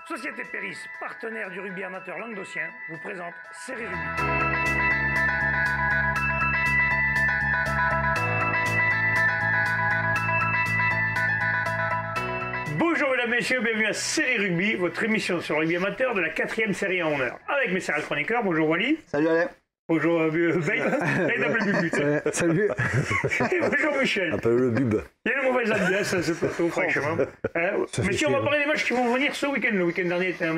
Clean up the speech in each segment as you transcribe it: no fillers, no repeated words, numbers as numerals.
Société Péris, partenaire du rugby amateur languedocien, vous présente Série Rugby. Bonjour mesdames, messieurs, bienvenue à Série Rugby, votre émission sur le rugby amateur de la 4e série en honneur. Avec mes sérieux chroniqueurs, bonjour Wally. Salut Alain. Bonjour Babe, le Bubu. Salut. Et bonjour Michel. Appelle le Bub. Il y a une mauvaise ambiance à ce plateau, franchement. Mais si on va parler des matchs qui vont venir ce week-end. Le week-end dernier était un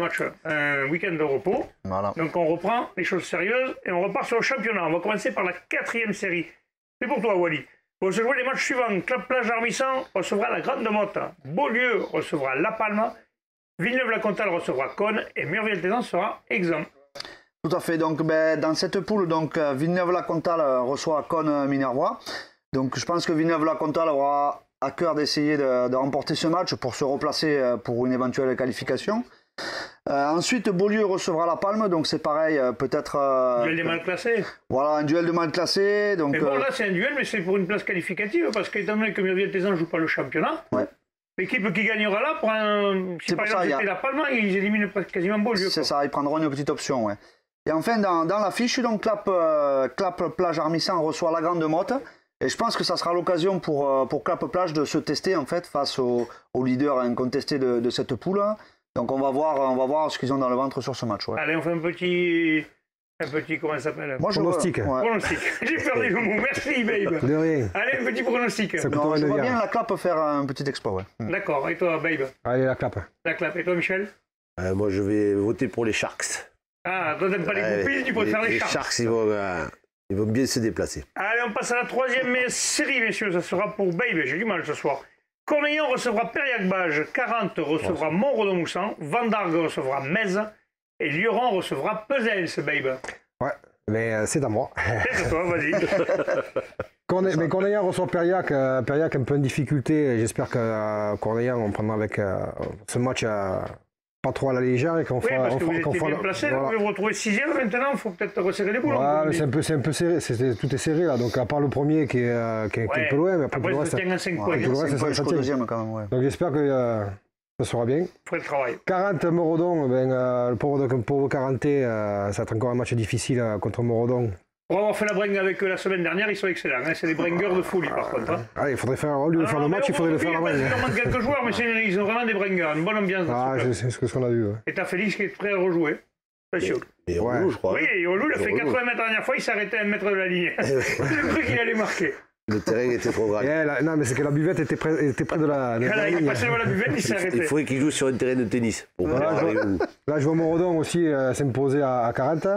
week-end de repos. Voilà. Donc on reprend les choses sérieuses et on repart sur le championnat. On va commencer par la 4e série. C'est pour toi Wally. Pour se jouer les matchs suivants, Clap-Plage Armissant recevra la Grande Motte. Beaulieu recevra La Palme. Villeneuve-la-Comtale recevra Cône. Et Murviel-Thézan sera exempt. Tout à fait. Donc, dans cette poule, Villeneuve-la-Comtale reçoit Cône-Minervois. Donc, je pense que Villeneuve-la-Comtale aura à cœur d'essayer de remporter ce match pour se replacer pour une éventuelle qualification. Ensuite, Beaulieu recevra La Palme. Donc, c'est pareil, peut-être... Duel des mal classés. Voilà, un duel de mal classés. Donc, mais bon, là, c'est un duel, mais c'est pour une place qualificative. Parce qu'étant donné que Murviel-Thézan ne joue pas le championnat, ouais. L'équipe qui gagnera là, si par exemple c'était La Palme, ils éliminent quasiment Beaulieu. C'est ça, ils prendront une petite option, ouais. Et enfin, dans l'affiche, donc Clap-Plage Armissant reçoit la Grande Motte. Et je pense que ça sera l'occasion pour Clap-Plage de se tester en fait face au leader incontesté de cette poule. Donc on va voir ce qu'ils ont dans le ventre sur ce match. Ouais. Allez, on fait un petit comment ça s'appelle? Pronostic. Ouais. Pronostic. J'ai perdu le mot. Merci, Babe. De rien. Allez, un petit pronostic. Je vois bien la Clap faire un petit exploit. Ouais. D'accord. Et toi, Babe? Allez, la Clap. La Clap. Et toi, Michel? Moi, je vais voter pour les Sharks. Ah, toi, t'aimes pas les goupilles, tu préfères les Sharks. Les Sharks, ils vont bien se déplacer. Allez, on passe à la 3e série, messieurs. Ça sera pour Babe. J'ai du mal ce soir. Cornillon recevra Périac-Bage. 40 recevra Montredon-Moussan. Vendargue recevra Metz. Et Lioran recevra Pesens, Babe. Ouais, mais c'est à moi. C'est à toi, vas-y. Mais Cornillon reçoit Périac. Périac un peu en difficulté. J'espère que Cornillon, on prendra avec ce match pas trop à la légère et qu'on fera... Oui, parce que vous étiez bien placé, voilà. Vous vous retrouvez 6e maintenant, il faut peut-être resserrer les boules. Ouais, mais c'est un peu serré, tout est serré là, donc à part le premier qui est un peu loin, mais après tout le reste, c'est deuxième quand même. Ouais. Donc j'espère que ça sera bien. Faut le travail. 40 Morodon, le pauvre 40, ça va être encore un match difficile contre Morodon. Pour avoir fait la bringue avec eux la semaine dernière, ils sont excellents. Hein. C'est des bringueurs de folie par contre. Hein. Allez, il faudrait faire, au lieu de faire le match, il faudrait le faire la bringue. Il manque quelques joueurs, mais ils ont vraiment des bringueurs, une bonne ambiance. Ah, c'est ce qu'on a vu. Ouais. Et t'as Félix qui est prêt à rejouer. Et Olou, je crois. Oui, et Olou, il a fait 80 mètres la dernière fois, il s'est arrêté à 1 mètre de la ligne. C'est le truc qu'il allait marquer. Le terrain était trop grand. Non, mais c'est que la buvette était près de la ligne. Il est passé devant la buvette, il s'est arrêté. Il faudrait qu'il joue sur un terrain de tennis. Là, je vois Morodon aussi s'imposer à 40.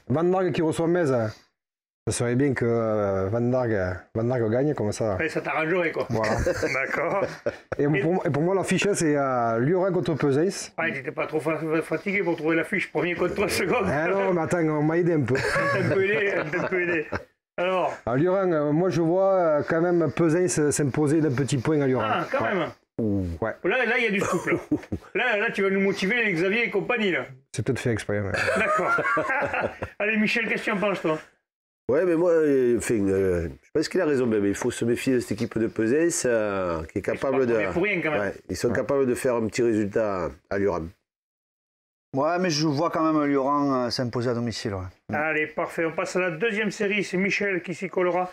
Vendargue qui reçoit Metz. Ça serait bien que Vendargue gagne comme ça. Ouais, ça t'arrangerait quoi. Voilà. D'accord. Et pour moi, l'affiche, c'est Lioran contre Pesens. Ouais, t'étais pas trop fatigué pour trouver l'affiche. Premier contre 3 secondes. Ah non, mais attends, on m'a aidé un peu. un peu aidé. Alors Lioran, moi je vois quand même Pesens s'imposer d'un petit point à Lioran. Ah, quand même. Ouais. Là, il y a du scoop, là. Là, tu vas nous motiver, les Xavier et compagnie, là. C'est peut-être fait exprès. Mais... D'accord. Allez, Michel, qu'est-ce que tu en penses, toi? Ouais, mais moi, je pense qu'il a raison, mais il faut se méfier de cette équipe de Pesens qui est capable de... Pour rien, quand même. Ouais, ils sont capables de faire un petit résultat à Lioran. Ouais, mais je vois quand même Lioran s'imposer à domicile. Ouais. Allez, parfait. On passe à la 2e série. C'est Michel qui s'y collera.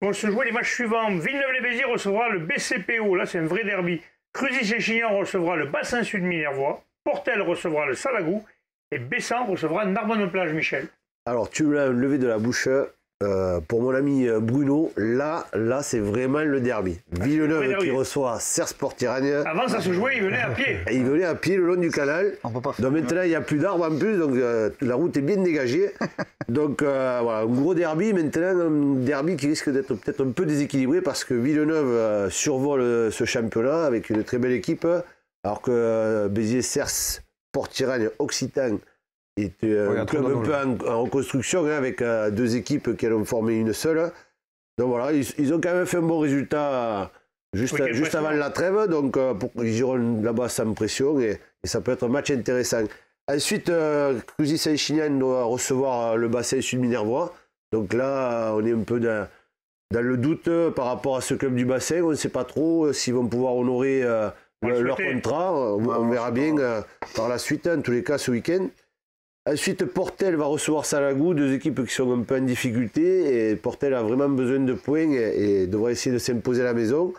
Vont se jouer les matchs suivants. Villeneuve-les-Béziers recevra le BCPO. Là, c'est un vrai derby. Cruzy-Chechignan recevra le Bassin Sud Minervois. Portel recevra le Salagou. Et Bessan recevra Narbonne-Plage, Michel. Alors, tu l'as levé de la bouche. Pour mon ami Bruno, là c'est vraiment le derby. Villeneuve qui reçoit Serres-Port-Iragne. Avant, ça se jouait, il venait à pied. Et il venait à pied le long du canal. On peut pas donc maintenant, il n'y a plus d'arbres en plus, donc la route est bien dégagée. Donc voilà, un gros derby. Maintenant, un derby qui risque d'être peut-être un peu déséquilibré parce que Villeneuve survole ce championnat avec une très belle équipe, alors que Béziers, Serres, Port-Iragne, Occitan était un club un peu en reconstruction, hein, avec 2 équipes qui ont formé une seule. Donc voilà, ils ont quand même fait un bon résultat juste avant la trêve. Donc ils iront là-bas sans pression et ça peut être un match intéressant. Ensuite, Cruzy-Saint-Chinian doit recevoir le Bassin Sud Minervois. Donc là, on est un peu dans le doute par rapport à ce club du Bassin. On ne sait pas trop s'ils vont pouvoir honorer leur contrat. On verra bien par la suite, en tous les cas, ce week-end. Ensuite, Portel va recevoir Salagou, deux équipes qui sont un peu en difficulté. Et Portel a vraiment besoin de points et devra essayer de s'imposer à la maison.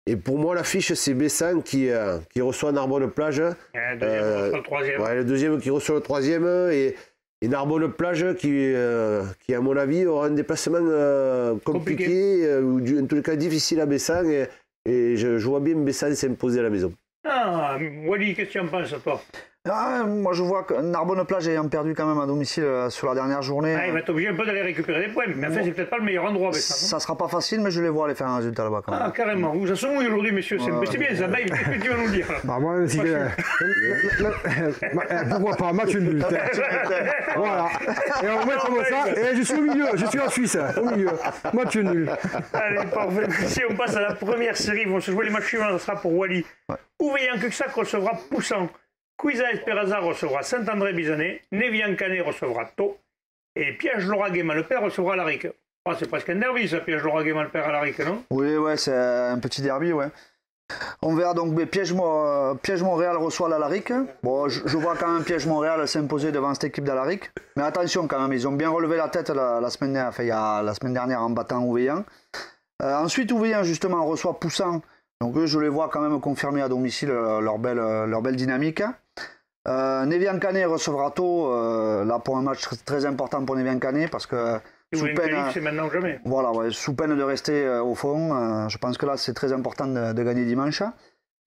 Et pour moi, l'affiche, c'est Bessan qui reçoit Narbonne-Plage. Le deuxième reçoit le troisième. Ouais, le deuxième qui reçoit le troisième. Et Narbonne-Plage qui, à mon avis, aura un déplacement compliqué, ou en tous les cas difficile à Bessan. Et je vois bien Bessan s'imposer à la maison. Ah, Wally, qu'est-ce que tu en penses, toi? Moi, je vois que Narbonne-Plage ayant perdu quand même à domicile sur la dernière journée. Il va être obligé un peu d'aller récupérer des points. Mais enfin, c'est peut-être pas le meilleur endroit. Ça sera pas facile, mais je les vois aller faire un résultat là-bas quand même. Ah, carrément. Vous en sommes où aujourd'hui, messieurs? C'est bien, ça. Babe, qu'est-ce que tu vas nous dire? Bah, moi aussi, pourquoi pas, match nul. Voilà. Et on met comme ça, et je suis au milieu, je suis en Suisse, au milieu. Match nul. Allez, parfait. Si on passe à la première série, ils vont se jouer les matchs suivants, ça sera pour Wally. Ouveillan-Cuxac recevra Poussan. Cuisa Esperanza recevra Saint-André-Bizanet. Nevian-Canet recevra Thau. Et Piège-Lauragais-Malpère recevra Laric. Oh, c'est presque un derby, ça, Piège-Lauragais-Malpère à Laric, non? Oui, ouais, c'est un petit derby, ouais. On verra donc Piège-Montréal reçoit l'Alaric. Bon, je vois quand même Piège-Montréal s'imposer devant cette équipe d'Alaric. Mais attention quand même, ils ont bien relevé la tête la semaine dernière en battant Ouveillan. Ensuite, Ouveillan, justement, reçoit Poussan. Donc eux, je les vois quand même confirmer à domicile leur belle dynamique. Nevian-Canet recevra Thau, là pour un match très important pour Nevian-Canet, parce que sous peine, c'est maintenant ou jamais. Voilà, ouais, sous peine de rester au fond, je pense que là c'est très important de gagner dimanche.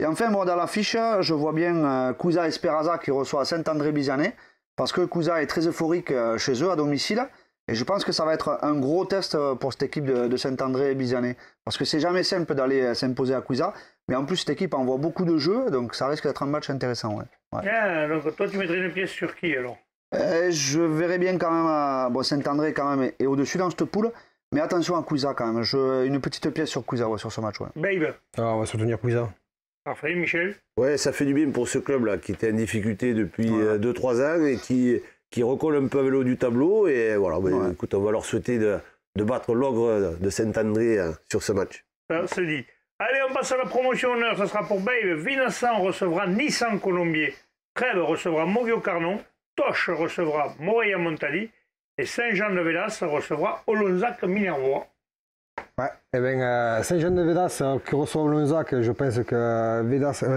Et enfin, moi dans l'affiche, je vois bien Cuisa Esperanza qui reçoit Saint-André-Bizanet, parce que Cuisa est très euphorique chez eux à domicile. Et je pense que ça va être un gros test pour cette équipe de Saint-André-Bizanet. Parce que c'est jamais simple d'aller s'imposer à Cuisa. Mais en plus, cette équipe envoie beaucoup de jeux, donc ça risque d'être un match intéressant. Ouais. Bien, donc toi, tu mettrais une pièce sur qui alors? Je verrais bien quand même, Saint-André quand même est au-dessus dans cette poule. Mais attention à Cuisa quand même. Une petite pièce sur Cuisa sur ce match. Ouais. Babe. Alors, on va soutenir Cuisa. Parfait, Michel. Ouais, ça fait du bien pour ce club-là qui était en difficulté depuis 2-3 ans et qui recolle un peu avec le haut du tableau. Et voilà, écoute, on va leur souhaiter de battre l'ogre de Saint-André sur ce match. Ça se dit. Allez, on passe à la promotion honneur, ça sera pour Babe. Vinassan recevra Nissan Colombier. Trèbes recevra Mogio-Carnon. Toche recevra Moreya-Montali. Et Saint-Jean-de-Védas recevra Olonzac-Minervois. Ouais, et bien Saint-Jean-de-Védas qui reçoit Olonzac, je pense que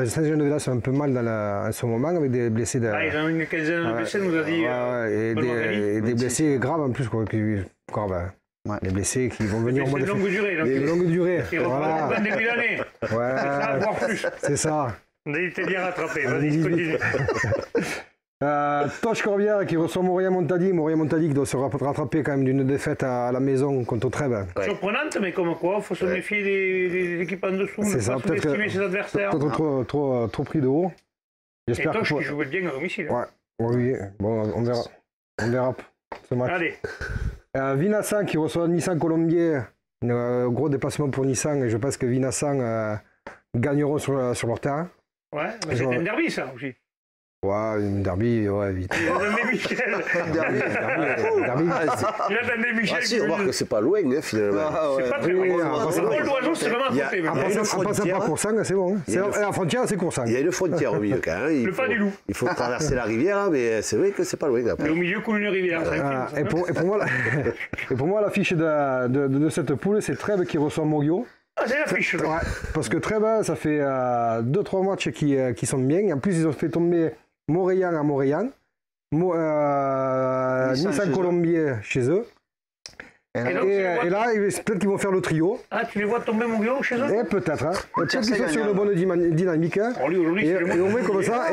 Saint-Jean-de-Védas est un peu mal en ce moment avec des blessés. Ils ont une quinzaine de blessés, nous a dit. Et des blessés graves en plus. Les blessés qui vont venir au mois de longue durée. Des longues durées. Ils reprennent en début d'année. Ouais. Ça, voire plus. C'est ça. T'es bien rattrapé. Vas-y, continue. Toche Corbière qui reçoit Moreya-Montali. Moreya-Montali qui doit se rattraper quand même d'une défaite à la maison contre Trèbes. Ouais. Surprenante, mais comme quoi, il faut se méfier des équipes en dessous, ne pas sous-estimer ses adversaires. Peut-être trop pris de haut. Et Toche qui jouait bien à domicile. Ouais. Oui, bon, on verra ce match. Allez. Vinassan qui reçoit Nissan Colombier. Gros déplacement pour Nissan. Et je pense que Vinassan gagneront sur leur terrain. Ouais, mais c'est un derby ça aussi. Ouais, une derby, ouais, vite. Il attendait Michel. derby. Il attendait Michel. Ah si, remarque que c'est pas loin, finalement. C'est pas très loin. Le vol d'oiseau, c'est vraiment à côté. En passant par Coursan, c'est bon. La frontière, c'est Coursan. Il y a une frontière au milieu, quand même. Le pas du loup. Il faut traverser la rivière, mais c'est vrai que c'est pas loin. Et au milieu coule une rivière. Et pour moi, l'affiche de cette poule, c'est Trèbes qui reçoit Mogio. Ah, c'est l'affiche. Ouais, parce que Trèbes, ça fait 2-3 matchs qui sont bien. En plus, ils ont fait tomber Montréal à Montréal, Nissan Colombier chez eux. Et là, peut-être qu'ils vont faire le trio. Ah, tu les vois tomber mon guillaume chez eux? Peut-être. Peut-être qu'ils sont sur une bonne dynamique. Et on met comme ça,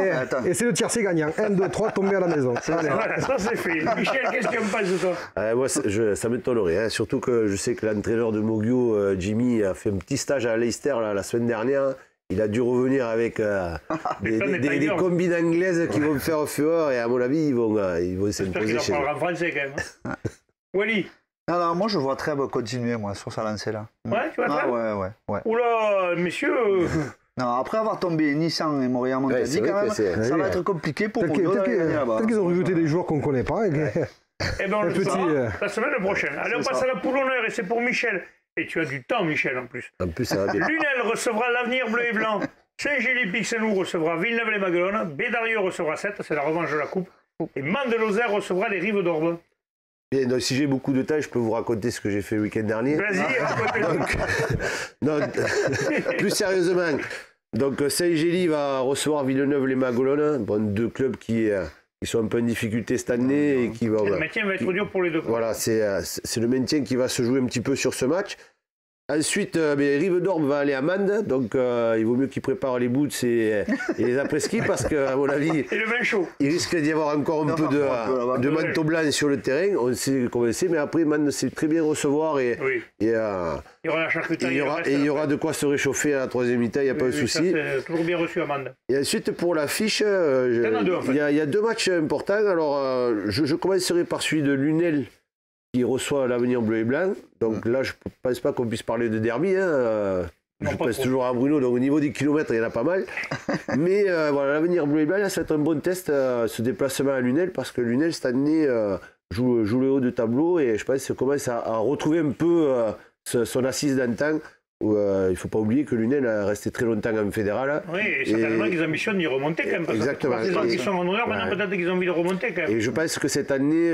et c'est le tiercé gagnant. 1, 2, 3, tomber à la maison. Voilà, ça c'est fait. Michel, qu'est-ce que tu en penses de toi? Moi, ça m'étonnerait. Surtout que je sais que l'entraîneur de Mogio, Jimmy, a fait un petit stage à Leicester la semaine dernière. Il a dû revenir avec des combines anglaises qui vont faire fureur. Et à mon avis, ils vont s'imposer chez eux. On parlera français quand même. Wally? Non, moi je vois Trèbes continuer sur sa lancée là. Ouais, tu vois Trèbes? Ouais. Oula, messieurs. Non, après avoir tombé Nissan et Montréal-Montali, quand même, ça va être compliqué pour Mogio. Peut-être qu'ils ont rajouté des joueurs qu'on ne connaît pas. Eh bien, on le fera la semaine prochaine. Allez, on passe à la poule honneur et c'est pour Michel. Et tu as du temps, Michel, en plus. En plus, ça va bien. Lunel recevra l'Avenir bleu et blanc. Saint-Gély-Pixenou recevra Villeneuve-les-Maguelones. Bédarieux recevra 7, c'est la revanche de la coupe. Et Mande-Lozère recevra les Rives d'Orbe. Bien, donc, si j'ai beaucoup de temps, je peux vous raconter ce que j'ai fait le week-end dernier. Vas-y, raconte-nous. Non, plus sérieusement, donc Saint-Gély va recevoir Villeneuve-les-Maguelones, bon, deux clubs qui sont un peu en difficulté cette année et qui vont. Le maintien va être dur pour les deux. Voilà, c'est le maintien qui va se jouer un petit peu sur ce match. Ensuite, Rive d'Orbe va aller à Mende, donc il vaut mieux qu'ils préparent les boots et les après-ski parce qu'à mon avis, Et le vin chaud. il risque d'y avoir encore un peu de manteau blanc sur le terrain. On sait comment c'est, mais après, Mende sait très bien recevoir et, Oui. et, Il y aura la charcuterie. il y aura de quoi se réchauffer à la troisième mi-temps, il n'y a pas de souci. C'est toujours bien reçu, Amande. Et ensuite, pour l'affiche, en as deux, en fait. il y a deux matchs importants. Alors, je commencerai par celui de Lunel qui reçoit l'Avenir Bleu et Blanc. Donc là, je ne pense pas qu'on puisse parler de derby. Non, Je pas pense trop. toujours à Bruno, donc au niveau des kilomètres, il y en a pas mal. Mais voilà, l'Avenir Bleu et Blanc, là, ça va être un bon test, ce déplacement à Lunel, parce que Lunel, cette année, joue le haut de tableau et je pense qu'il commence à retrouver un peu son assise d'antan. Il ne faut pas oublier que Lunel a resté très longtemps en fédéral. Oui, et certainement qu'ils ambitionnent d'y remonter quand même. Parce Exactement. Que ils sont en honneur, maintenant peut-être qu'ils ont envie de remonter quand même. Et je pense que cette année,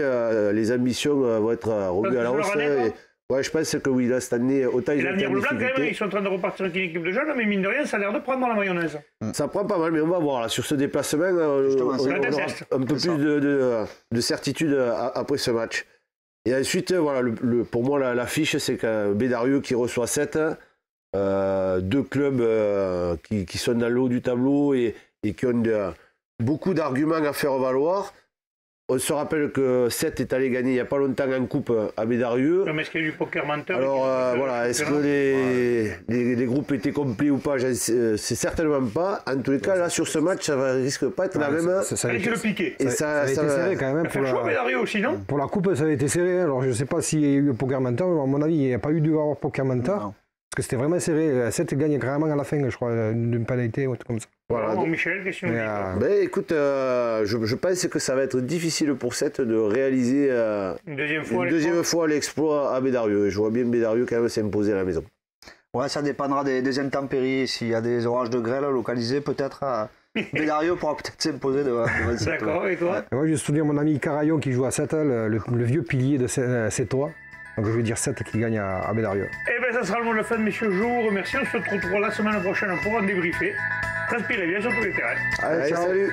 les ambitions vont être revues à la C'est leur hausse. année, quoi. Ouais, je pense que oui, là, cette année, autant Et ils ont été l'avenir en bleu blanc, quand même, difficulté. ils sont en train de repartir avec une équipe de jeunes, mais mine de rien, ça a l'air de prendre dans la mayonnaise. Ça prend pas mal, mais on va voir. Là, sur ce déplacement, Justement, c'est on la aura test. un peu plus de certitude après ce match. Et ensuite, voilà, pour moi, l'affiche, c'est que Bédarieux qui reçoit 7. Deux clubs qui sont dans le haut du tableau et qui ont beaucoup d'arguments à faire valoir. On se rappelle que 7 est allé gagner il n'y a pas longtemps en coupe à Bédarieux. Mais est-ce qu'il y a du poker menteur? Alors voilà, est-ce que les groupes étaient complets ou pas? C'est certainement pas. En tous les cas, là, sur ce match, ça ne risque pas être la même. Ça a Avec été- le piqué. Et ça a été va- serré quand même. Il a fait le choix, Bédarieux aussi, non? Pour la coupe, ça avait été serré. Alors je ne sais pas s'il y a eu poker mentor, mais à mon avis, il n'y a pas eu de poker mentor. Non. Parce que c'était vraiment serré. 7 gagne carrément à la fin, je crois, d'une pénalité ou un truc comme ça. Voilà. Bon, Michel, question. Mais, Ben, écoute, je pense que ça va être difficile pour 7 de réaliser Une deuxième fois. une deuxième fois l'exploit à Bédarieux. Je vois bien Bédarieux quand même s'imposer à la maison. Ouais, ça dépendra des intempéries. S'il y a des orages de grêle localisés, peut-être Bédarieux pourra peut-être s'imposer devant cette. D'accord, et toi? moi, je souviens mon ami Carayon qui joue à 7, le vieux pilier de Sétois. Donc je vais dire 7 qui gagne à Bédarieux. Eh bien, ça sera le mot de la fin de messieurs. Je vous remercie. On se retrouvera la semaine prochaine pour en débriefer. Transpirez bien sur tous les terrains. Allez, ciao. salut!